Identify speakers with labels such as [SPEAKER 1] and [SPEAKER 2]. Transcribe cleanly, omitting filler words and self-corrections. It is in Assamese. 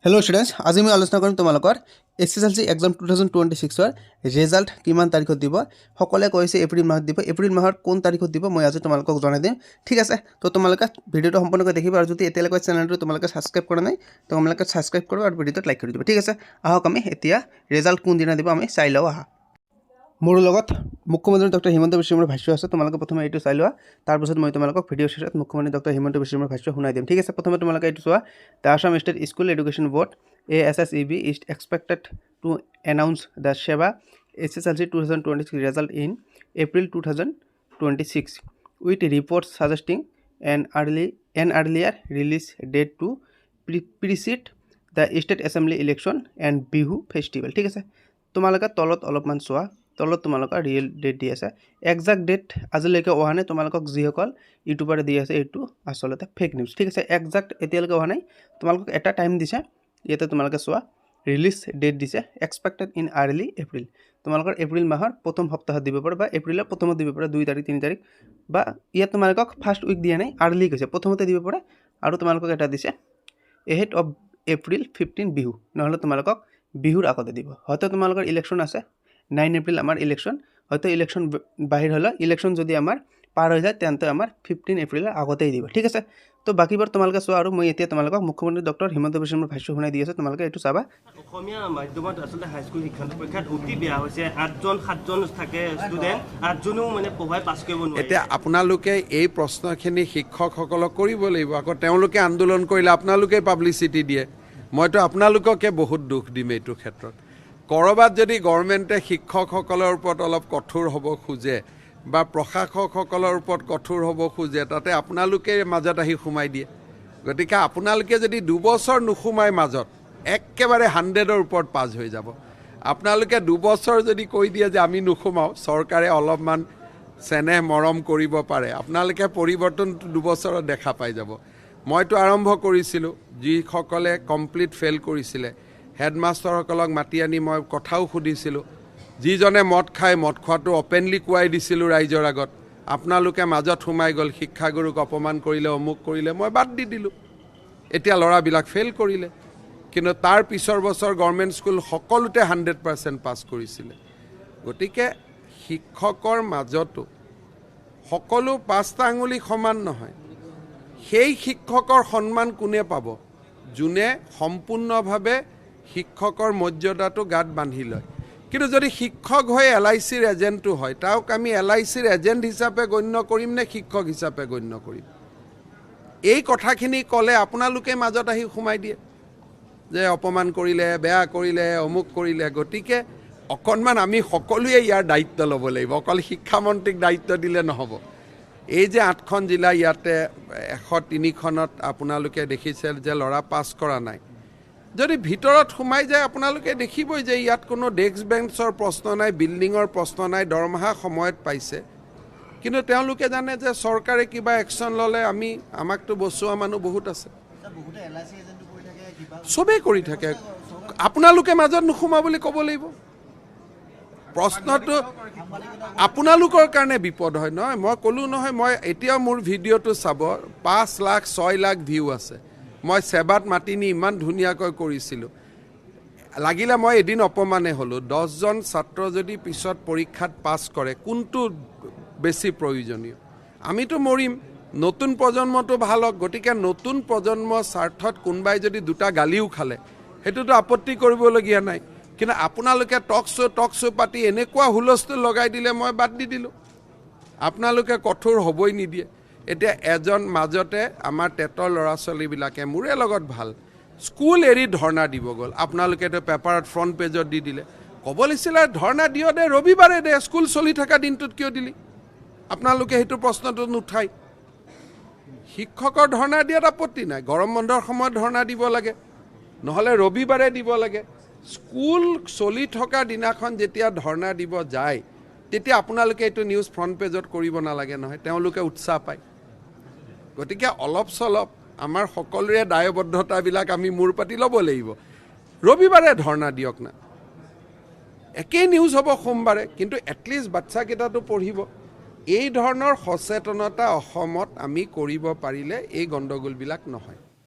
[SPEAKER 1] हेलो स्टूडेंट्स आज मैं आलोचना करम तुम्हारे SSLC एग्जाम 2026 रिजल्ट किमान तारीख दी सकले कैसे एप्रिल माह दी एप्रिल माहर कौन तारीख दी मैं आज तुम्हारे जाना दी ठीक है। तो तुम्हारे भिडिओ सम्पूर्ण देखिए और जो एतियाলৈকে चेनेल तुम्हारे सब्सक्राइब কৰা নাই तो तुम्हारे सब्सक्राइब करो और भिडिओ लाइक कर दी ठीक है। आहक आम रिजल्ट कौन दिन दी आम चाई लওঁ। मोर लगत मुख्यमंत्री डॉक्टर हिमंत बिश्व शर्मार भाष्य আছে তোমালোকে প্রথমে এইটো চাই লোৱা তাৰ পিছত মই তোমালোকক ভিডিও শেষত মুখ্যমন্ত্ৰী ডক্টৰ হিমন্ত বিশ্ব শৰ্মাৰ ভাষ্য শুনাই দিম ঠিক আছে। প্ৰথমে তোমালোকে এইটো চোৱা the Assam state school education board ASSEB is expected to announce the SEBA SSLC 2026 result in April 2026 with reports suggesting an earlier release date to precede the state assembly election and Bihu festival ঠিক আছে। তোমালোকে তলত অলপমান চোৱা তলত তোমালোকৰ ৰিয়েল ডেট দি আছে একজাক্ট ডেট আজিলৈকে অহা নাই তোমালোকক যিসকল ইউটিউবাৰে দি আছে এইটো আসলতে ফেক নিউজ ঠিক আছে। একজাক্ট এতিয়ালৈকে অহা নাই তোমালোকক এটা টাইম দিছে ইয়াতে তোমালোকে চোৱা ৰিলিজ ডেট দিছে এক্সপেক্টেড ইন আৰ্লি এপ্ৰিল তোমালোকৰ এপ্ৰিল মাহৰ প্ৰথম সপ্তাহত দিব পাৰে বা এপ্ৰিলৰ প্ৰথমত দিব পাৰে 2 তাৰিখ 3 তাৰিখ বা ইয়াত তোমালোকক ফাৰ্ষ্ট উইক দিয়া নাই আৰ্লি কৈছে প্ৰথমতে দিব পাৰে আৰু তোমালোকক এটা দিছে এহেড অফ এপ্ৰিল 15 বিহু নহলে তোমালোকক বিহুৰ আগতে দিব হয়তো তোমালোকৰ ইলেকশ্যন আছে 9 এপ্রিল আমার ইলেকশন হয়তো ইলেকশন বাহির হলো ইলেকশন যদি আমার পার হয়ে যায় তেন্তে আমার 15 এপ্রিলের আগতেই দিব ঠিক আছে। তো বাকিবার তোমালোকে চোৱা আৰু মই এতিয়া তোমালোকক মুখ্যমন্ত্ৰী ডক্টৰ হিমন্ত বিশ্ব শৰ্মাৰ ভাষ্য শুনাই দি আছে তোমালোকে এইটো চাবা।
[SPEAKER 2] অসমীয়া মাধ্যমত আসলে হাইস্কুল শিক্ষা পৰীক্ষাত অতি বেয়া হৈছে 8জন থাকে ষ্টুডেণ্ট 8জনো মানে পঢ়াই পাছ কৰিব নোৱাৰে।
[SPEAKER 3] এতিয়া আপোনালোকে এই প্ৰশ্নখিনি শিক্ষকসকলক কৰিব লাগিব আকৌ তেওঁলোকে আন্দোলন কৰিলে আপোনালোকে পাব্লিচিটি দিয়ে মইতো আপোনালোককে বহুত দুখ দিম এইটো ক্ষেত্ৰত। কৰবাত যদি গভৰ্ণমেণ্টে শিক্ষকসকলৰ ওপৰত অলপ কঠোৰ হ'ব খোজে বা প্ৰশাসকসকলৰ ওপৰত কঠোৰ হ'ব খোজে তাতে আপোনালোকে মাজত আহি সোমাই দিয়ে। গতিকে আপোনালোকে যদি 2 বছৰ নোসোমাই মাজত একেবাৰে 100ৰ ওপৰত পাছ হৈ যাব। আপোনালোকে 2 বছৰ যদি কৈ দিয়ে যে আমি নোসোমাওঁ চৰকাৰে অলপমান চেনেহ মৰম কৰিব পাৰে আপোনালোকে পৰিৱৰ্তন 2 বছৰত দেখা পাই যাব। মইতো আৰম্ভ কৰিছিলোঁ যিসকলে কমপ্লিট ফেইল কৰিছিলে হেডমাষ্টাৰসকলক মাতি আনি মই কথাও সুধিছিলোঁ যিজনে মদ খাই মদ খোৱাটো অপেনলি কোৱাই দিছিলোঁ ৰাইজৰ আগত আপোনালোকে মাজত সোমাই গ'ল শিক্ষাগুৰুক অপমান কৰিলে অমুক কৰিলে মই বাদ দি দিলোঁ। এতিয়া ল'ৰাবিলাক ফেইল কৰিলে কিন্তু তাৰ পিছৰ বছৰ গভৰ্ণমেণ্ট স্কুল সকলোতে 100% পাছ কৰিছিলে। গতিকে শিক্ষকৰ মাজতো সকলো 5টা আঙুলি সমান নহয়। সেই শিক্ষকৰ সন্মান কোনে পাব যোনে সম্পূৰ্ণভাৱে শিক্ষকৰ মৰ্যাদাটো গাত বান্ধি লয়। কিন্তু যদি শিক্ষক হৈ LICৰ এজেণ্টটো হয় তাক আমি LICৰ এজেণ্ট হিচাপে গণ্য কৰিম নে শিক্ষক হিচাপে গণ্য কৰিম এই কথাখিনি ক'লে আপোনালোকে মাজত আহি সোমাই দিয়ে যে অপমান কৰিলে বেয়া কৰিলে অমুক কৰিলে। গতিকে অকণমান আমি সকলোৱে ইয়াৰ দায়িত্ব ল'ব লাগিব অকল শিক্ষামন্ত্ৰীক দায়িত্ব দিলে নহ'ব। এই যে 8খন জিলা ইয়াতে 103খনত আপোনালোকে দেখিছে যে ল'ৰা পাছ কৰা নাই যদি ভিতৰত সোমাই যায় আপোনালোকে দেখিবই যে ইয়াত কোনো ডেস্ক বেঞ্চৰ প্ৰশ্ন নাই বিল্ডিঙৰ প্ৰশ্ন নাই দৰমহা সময়ত পাইছে কিন্তু তেওঁলোকে জানে যে চৰকাৰে কিবা একশ্যন ল'লে আমাকতো বচোৱা মানুহ বহুত আছে চবেই কৰি থাকে আপোনালোকে মাজত নোসোমা বুলি ক'ব লাগিব। প্ৰশ্নটো আপোনালোকৰ কাৰণে বিপদ হয় নহয় মই ক'লোঁ নহয় মই এতিয়াও মোৰ ভিডিঅ'টো চাব 5 লাখ 6 লাখ ভিউ আছে মই সেবাত মাতি নি ইমান ধুনীয়াকৈ কৰিছিলোঁ লাগিলে মই এদিন অপমানে হ'লোঁ 10জন ছাত্ৰ যদি পিছত পৰীক্ষাত পাছ কৰে কোনটো বেছি প্ৰয়োজনীয় আমিতো মৰিম নতুন প্ৰজন্মটো ভাল হওক। গতিকে নতুন প্ৰজন্মৰ স্বাৰ্থত কোনোবাই যদি 2টা গালিও খালে সেইটোতো আপত্তি কৰিবলগীয়া নাই কিন্তু আপোনালোকে টক শ্ব' পাতি এনেকুৱা হুলস্থুল লগাই দিলে মই বাদ দি দিলোঁ আপোনালোকে কঠোৰ হ'বই নিদিয়ে। এতিয়া এজন মাজতে আমাৰ টেটৰ ল'ৰা ছোৱালীবিলাকে মোৰে লগত ভাল স্কুল এৰি ধৰ্ণা দিব গ'ল আপোনালোকেতো পেপাৰত ফ্ৰণ্ট পেজত দি দিলে ক'ব লাগিছিলে ধৰ্ণা দিয় দে ৰবিবাৰে দে স্কুল চলি থকা দিনটোত কিয় দিলি আপোনালোকে সেইটো প্ৰশ্নটো নুঠাই। শিক্ষকৰ ধৰ্ণা দিয়াত আপত্তি নাই গৰম বন্ধৰ সময়ত ধৰ্ণা দিব লাগে নহ'লে ৰবিবাৰে দিব লাগে স্কুল চলি থকা দিনাখন যেতিয়া ধৰ্ণা দিব যায় তেতিয়া আপোনালোকে এইটো নিউজ ফ্ৰণ্ট পেজত কৰিব নালাগে নহয় তেওঁলোকে উৎসাহ পায়। গতিকে অলপ চলপ আমাৰ সকলোৰে দায়বদ্ধতাবিলাক আমি মূৰ পাতি ল'ব লাগিব ৰবিবাৰে ধৰ্ণা দিয়ক না একেই নিউজ হ'ব সোমবাৰে কিন্তু এটলিষ্ট বাচ্চাকেইটাতো পঢ়িব। এই ধৰণৰ সচেতনতা অসমত আমি কৰিব পাৰিলে এই গণ্ডগোলবিলাক নহয়।